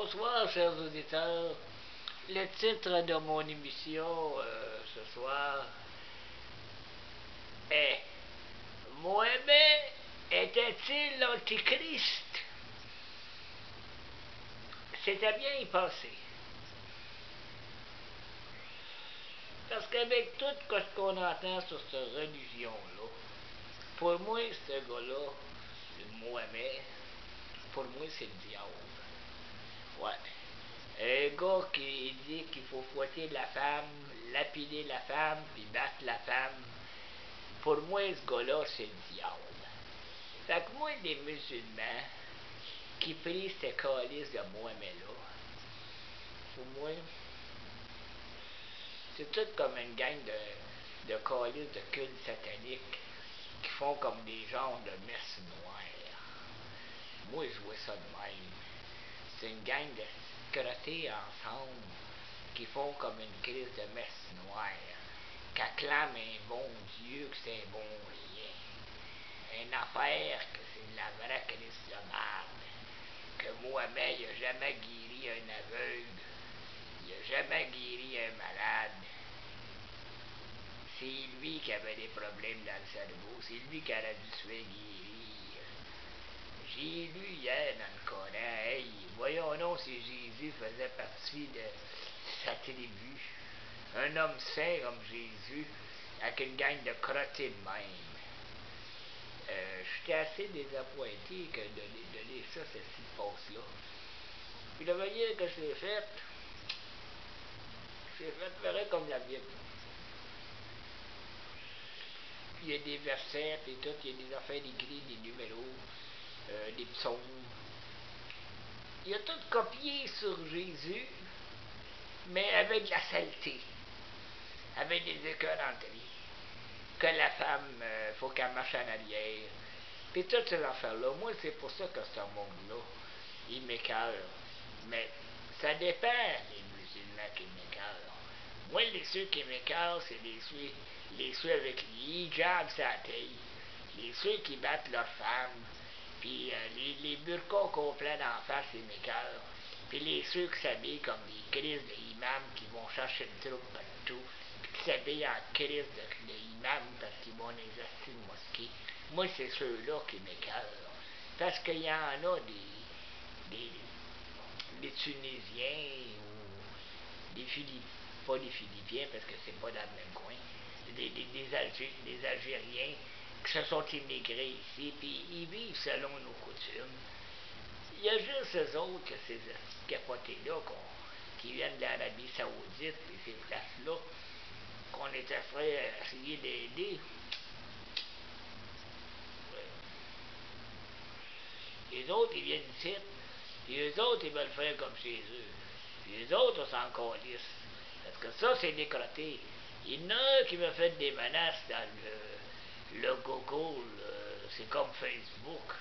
Bonsoir, chers auditeurs. Le titre de mon émission ce soir est Mohamed était-il l'Antichrist? C'est à bien y penser. Parce qu'avec tout ce qu'on entend sur cette religion-là, pour moi, ce gars-là, Mohamed, pour moi, c'est le diable. Ouais. Un gars qui dit qu'il faut fouetter la femme, lapider la femme, puis battre la femme. Pour moi, ce gars-là, c'est le diable. Fait que moi, des musulmans qui prient ce calice de Mohamed-là, pour moi, c'est tout comme une gang de calices de culte satanique qui font comme des genres de messes noires. Moi, je vois ça de même. C'est une gang de crottés ensemble qui font comme une crise de messe noire, qui acclament un bon Dieu, que c'est un bon rien. Une affaire que c'est de la vraie crise de merde. Que Mohamed n'a jamais guéri un aveugle, il n'a jamais guéri un malade. C'est lui qui avait des problèmes dans le cerveau, c'est lui qui aurait dû se faire guérir. J'ai lu hier dans le Coran, hey, voyons donc si Jésus faisait partie de sa tribu. Un homme saint comme Jésus, avec une gang de crottés de même. J'étais assez désappointé que de lire ça, cette petite pause-là. Puis la manière que c'est fait pareil comme la Bible. Il y a des versets et tout, il y a des affaires écrites, des numéros, des psaumes. Il a tout copié sur Jésus, mais avec de la saleté, avec des écœuranteries, que la femme, faut qu'elle marche en arrière, puis toutes ces affaires-là. Moi, c'est pour ça que ce monde-là, il m'écœure. Mais ça dépend des musulmans qui m'écœurent. Moi, ceux qui m'écœurent, c'est les ceux avec les hijabs sur la tête, les ceux qui battent leurs femmes, puis les burkas complets d'en face, ils m'écœurent. Puis les ceux qui s'habillent comme des crises d'imams qui vont chercher le troupe partout, puis qui s'habillent en crises d'imams parce qu'ils vont dans les assis de mosquée. Moi, c'est ceux-là qui m'écœurent. Parce qu'il y en a des Tunisiens ou des Philippins, pas des Philippiens parce que c'est pas dans le même coin, des Algériens qui se sont immigrés ici, puis ils vivent selon nos coutumes. Il y a juste eux autres que ces capotés-là qui viennent de l'Arabie Saoudite, puis ces places-là, qu'on était prêts à essayer d'aider. Les autres, ils viennent ici, puis les autres, ils veulent faire comme chez eux. Puis les autres, on s'en calisse. Parce que ça, c'est décroté. Il y en a un qui m'a fait des menaces dans le Google. C'est comme Facebook.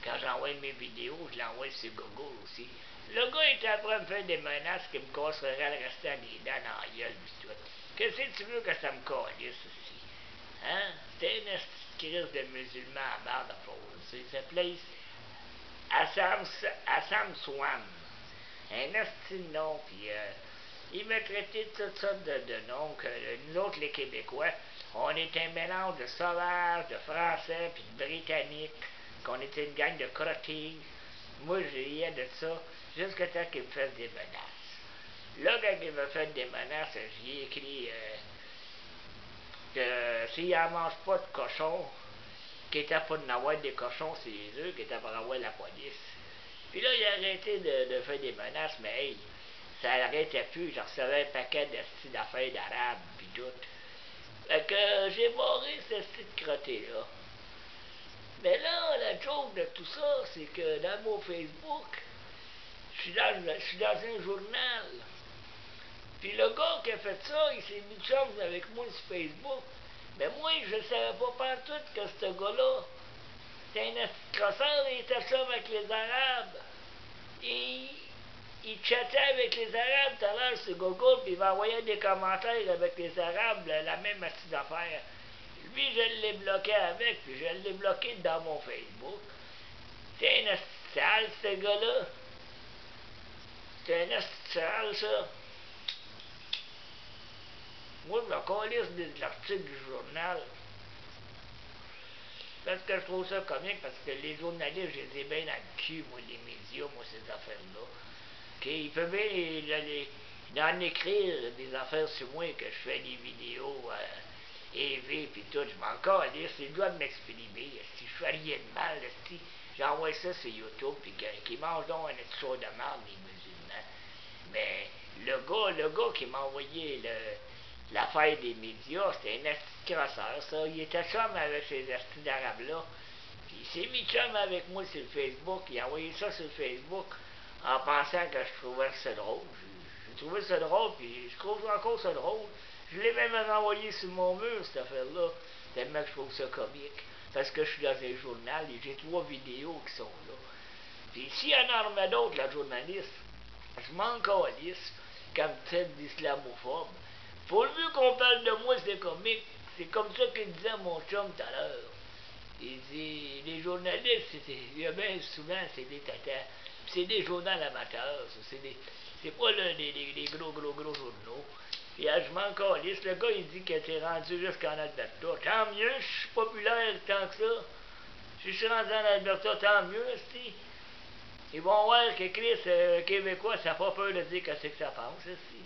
Quand j'envoie mes vidéos, je l'envoie sur Google aussi. Le gars était en train de faire des menaces qui me casseraient le restant des dents dans la gueule, puis tout. Qu'est-ce que tu veux que ça me calisse aussi? Hein? C'est une crise de musulmans à barre de pause. C'est cette place. Assam Swam. Un asti de nom, puis il m'a traité de toutes sortes de noms, que nous autres, les Québécois, on est un mélange de sauvages, de français, puis de britanniques, qu'on était une gang de crottés. Moi, je riais de ça, jusqu'à temps qu'il me fasse des menaces. Là, quand il m'a fait des menaces, j'y ai écrit que s'il n'en mange pas de cochon, qu'il était pour en avoir des cochons, c'est eux qui étaient pour avoir la police. Puis là, il a arrêté de faire des menaces, mais hey, ça n'arrêtait plus. Je recevais un paquet de styles d'affaires d'arabes, puis tout. Fait que j'ai barré ce style crotté-là. Mais là, la joke de tout ça, c'est que dans mon Facebook, je suis dans un journal. Puis le gars qui a fait ça, il s'est mis de chance avec moi sur Facebook. Mais moi, je ne savais pas partout que ce gars-là, c'est un crosseur, il était ça avec les Arabes. Et il chattait avec les Arabes tout à l'heure sur Google, puis il m'envoyait des commentaires avec les Arabes, la même astuce d'affaires. Lui, je l'ai bloqué avec, puis je l'ai bloqué dans mon Facebook. C'est un sale, ce gars-là. C'est un astral, ça. Moi, je me calisse de l'article du journal. Parce que je trouve ça comique, parce que les journalistes, je les ai bien dans le cul, moi, les médias, moi, ces affaires-là. Ils peuvent bien en écrire des affaires sur moi, que je fais des vidéos EV puis tout, je m'en calisse, ils doivent m'exprimer. Si je fais rien de mal, si j'envoie ça sur YouTube, puis qu'ils mangent donc un extra de merde, les musulmans. Mais le gars qui m'a envoyé l'affaire des médias, c'était un esti crosseur, ça. Il était chum avec ces estis d'arabes-là. Puis il s'est mis chum avec moi sur le Facebook. Il a envoyé ça sur le Facebook en pensant que je trouvais ça drôle. J'ai trouvé ça drôle, puis je trouve encore ça drôle. Je l'ai même renvoyé sur mon mur, cette affaire-là, tellement que je trouve ça comique. Parce que je suis dans un journal et j'ai 3 vidéos qui sont là. Puis s'il y en a d'autres, la journaliste, je m'en calisse quand me traite d'islamophobe. Pour le mieux qu'on parle de moi, c'est comique. C'est comme ça qu'il disait à mon chum tout à l'heure. Il dit, les journalistes, il y a bien souvent, c'est des tatas. C'est des journaux amateurs, c'est pas là, les gros journaux. Puis je m'en calisse. Le gars, il dit qu'il était rendu jusqu'en Alberta. Tant mieux, je suis populaire tant que ça. Si je suis rendu en Alberta, tant mieux, si. Ils vont voir que Chris, Québécois, ça n'a pas peur de dire qu'est-ce que ça pense, si.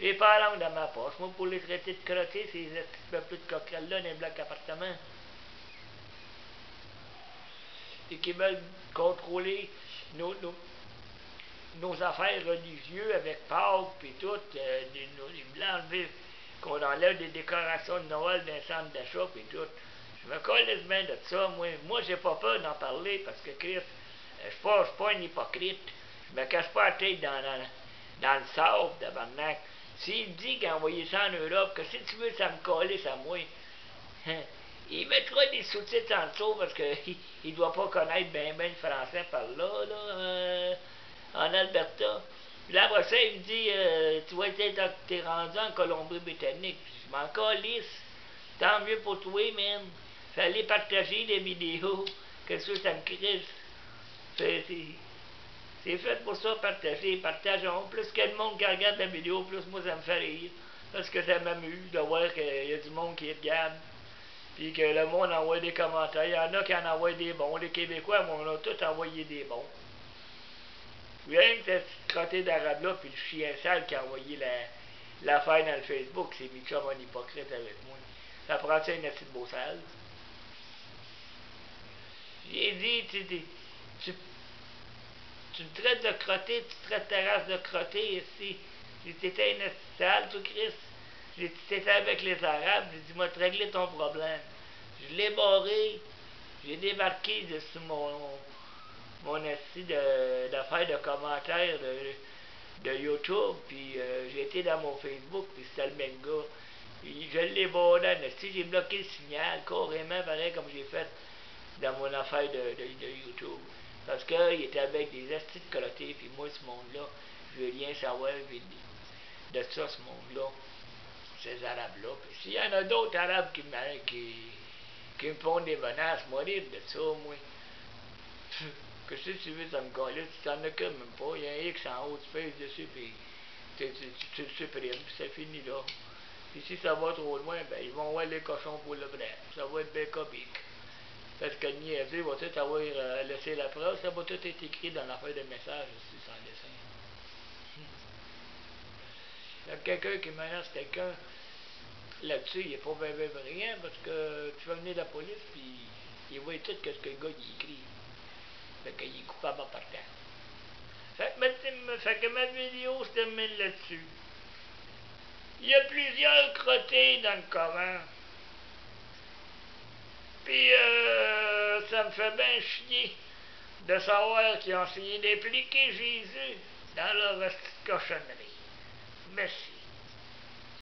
J'ai pas la langue dans ma poche. Moi, pour les traiter de crottés, ces petits peu de coquerelles-là dans les blocs appartements. Et qui veulent contrôler nos affaires religieuses avec Pâques et tout, ils voulaient enlever, qu'on enlève des décorations de Noël d'un centre d'achat et tout. Je me colle bien de ça, moi. Moi, j'ai pas peur d'en parler parce que Christ, je suis pas un hypocrite. Je me cache pas la tête dans le sable, tabarnak. S'il dit qu'il a envoyé ça en Europe, que si tu veux, ça me calisse à moi. Il mettra des sous-titres en dessous parce qu'il ne doit pas connaître bien le français par là, en Alberta. Puis là, après ça, il me dit, tu vas t'es rendu en Colombie-Britannique. Je m'en calisse. Tant mieux pour toi, man. Fallait partager des vidéos. Qu'est-ce que ça me crisse? C'est fait pour ça, partager. Partageons. Plus que le monde qui regarde la vidéo, plus moi, ça me fait rire. Parce que ça m'amuse de voir qu'il y a du monde qui regarde. Puis que le monde envoie des commentaires. Il y en a qui en envoient des bons. Les Québécois, on a tous envoyé des bons. Rien que cette crotté d'arabe-là, puis le chien sale qui a envoyé l'affaire dans le Facebook, c'est mis comme un hypocrite avec moi. Ça prend ça une petite beau sale. J'ai dit, tu me traites de crotté, tu traites ta race de crotté ici. T'étais une sale, tout Christ. T'étais avec les Arabes, j'ai dit, moi, te régler ton problème. Je l'ai barré, j'ai débarqué dessus mon essai d'affaires de commentaires de YouTube, puis j'ai été dans mon Facebook, puis c'était le même gars. Puis je l'ai barré en essai, j'ai bloqué le signal, carrément, pareil comme j'ai fait dans mon affaire de YouTube. Parce qu'il était avec des estis de crottés, puis moi, ce monde-là, je veux rien savoir de ça, ce monde-là, ces Arabes-là. Puis s'il y en a d'autres Arabes qui me font des menaces, moi, de ça, moi. Que si tu veux, ça me calisse, tu t'en occupes même pas. Il y a un X en haut, tu pèses dessus, puis tu le supprimes, puis c'est fini là. Puis si ça va trop loin, ben ils vont voir les cochons pour le bras. Ça va être bien comique. Parce que le niaiseux va tout avoir laissé la preuve, ça va tout être écrit dans l'affaire de message aussi, sans dessin. Il y a quelqu'un qui menace quelqu'un, là-dessus, il n'est pas bien brillant, parce que tu vas venir de la police, puis il voit tout ce que le gars il écrit. Fait qu'il est coupable en partant. Fait que ma vidéo se termine là-dessus. Il y a plusieurs crottés dans le Coran. Puis ça me fait bien chier de savoir qu'ils ont essayé d'impliquer Jésus dans leur cochonnerie. Merci.